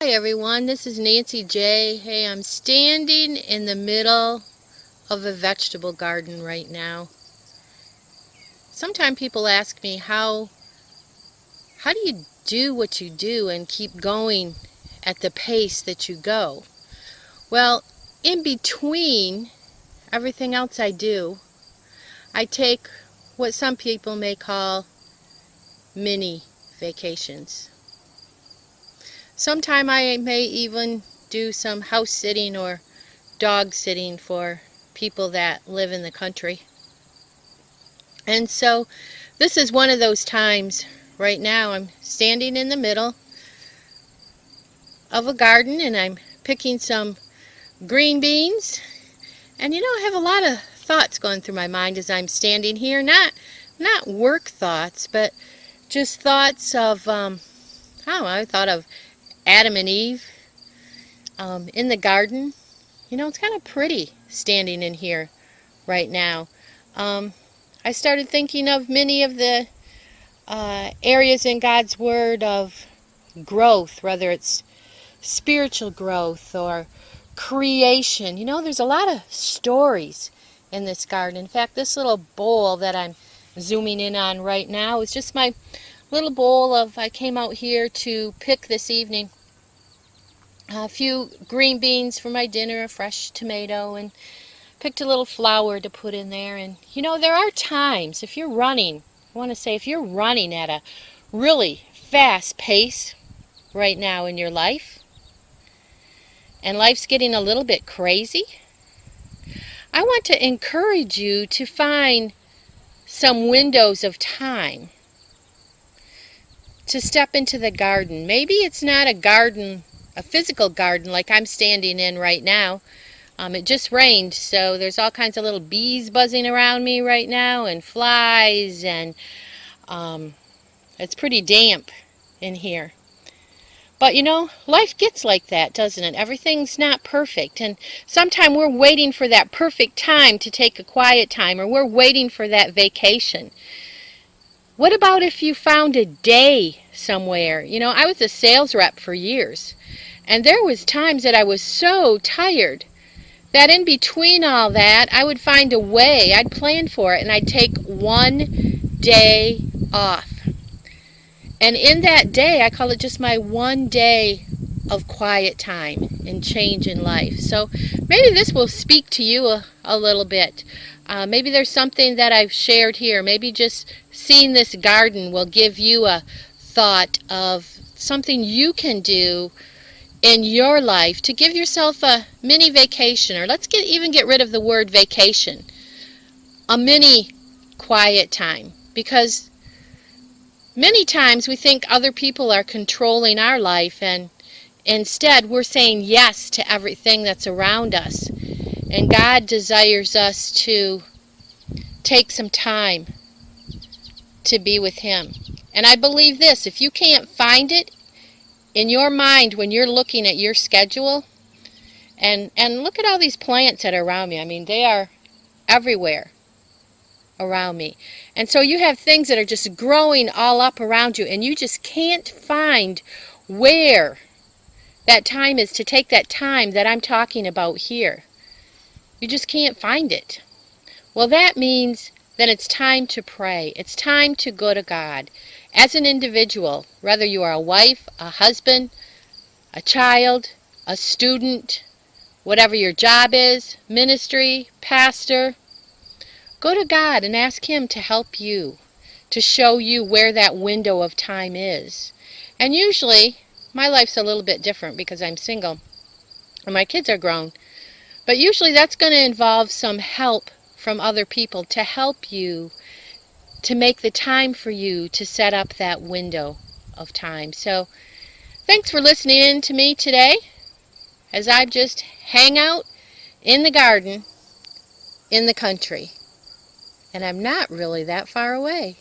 Hi everyone, this is Nancy J. Hey, I'm standing in the middle of a vegetable garden right now. Sometimes people ask me how do you do what you do and keep going at the pace that you go? Well, in between everything else I do, I take what some people may call mini vacations. Sometime I may even do some house sitting or dog sitting for people that live in the country. And so this is one of those times. Right now I'm standing in the middle of a garden and I'm picking some green beans. And I have a lot of thoughts going through my mind as I'm standing here. Not work thoughts, but just thoughts of, I thought of Adam and Eve in the garden. It's kind of pretty standing in here right now. I started thinking of many of the areas in God's Word of growth, whether it's spiritual growth or creation. There's a lot of stories in this garden. In fact, this little bowl that I'm zooming in on right now is just my little bowl I came out here to pick this evening a few green beans for my dinner, a fresh tomato, and picked a little flower to put in there. And there are times, if you're running, I want to say if you're running at a really fast pace right now in your life, and life's getting a little bit crazy, I want to encourage you to find some windows of time to step into the garden. Maybe it's not a garden, a physical garden like I'm standing in right now. It just rained, so there's all kinds of little bees buzzing around me right now and flies, and it's pretty damp in here. But life gets like that, doesn't it? Everything's not perfect, and sometimes we're waiting for that perfect time to take a quiet time, or we're waiting for that vacation. What about if you found a day somewhere? I was a sales rep for years, and there was times that I was so tired that in between all that, I would find a way, I'd plan for it, and I'd take one day off. And in that day, I call it just my one day of quiet time and change in life. So maybe this will speak to you a little bit. Maybe there's something that I've shared here. Maybe just seeing this garden will give you a thought of something you can do in your life to give yourself a mini vacation, or let's even get rid of the word vacation, a mini quiet time, because many times we think other people are controlling our life, and instead we're saying yes to everything that's around us, and God desires us to take some time to be with Him. And I believe this, if you can't find it in your mind when you're looking at your schedule, and look at all these plants that are around me. I mean, they are everywhere around me. And so you have things that are just growing all up around you, and you just can't find where that time is to take that time that I'm talking about here. You just can't find it. Well, that means that it's time to pray. It's time to go to God. As an individual, whether you are a wife, a husband, a child, a student, whatever your job is, ministry, pastor, go to God and ask Him to help you, to show you where that window of time is. And usually, my life's a little bit different because I'm single and my kids are grown, but usually that's going to involve some help from other people to help you, to make the time for you to set up that window of time. So thanks for listening in to me today as I just hang out in the garden in the country. And I'm not really that far away.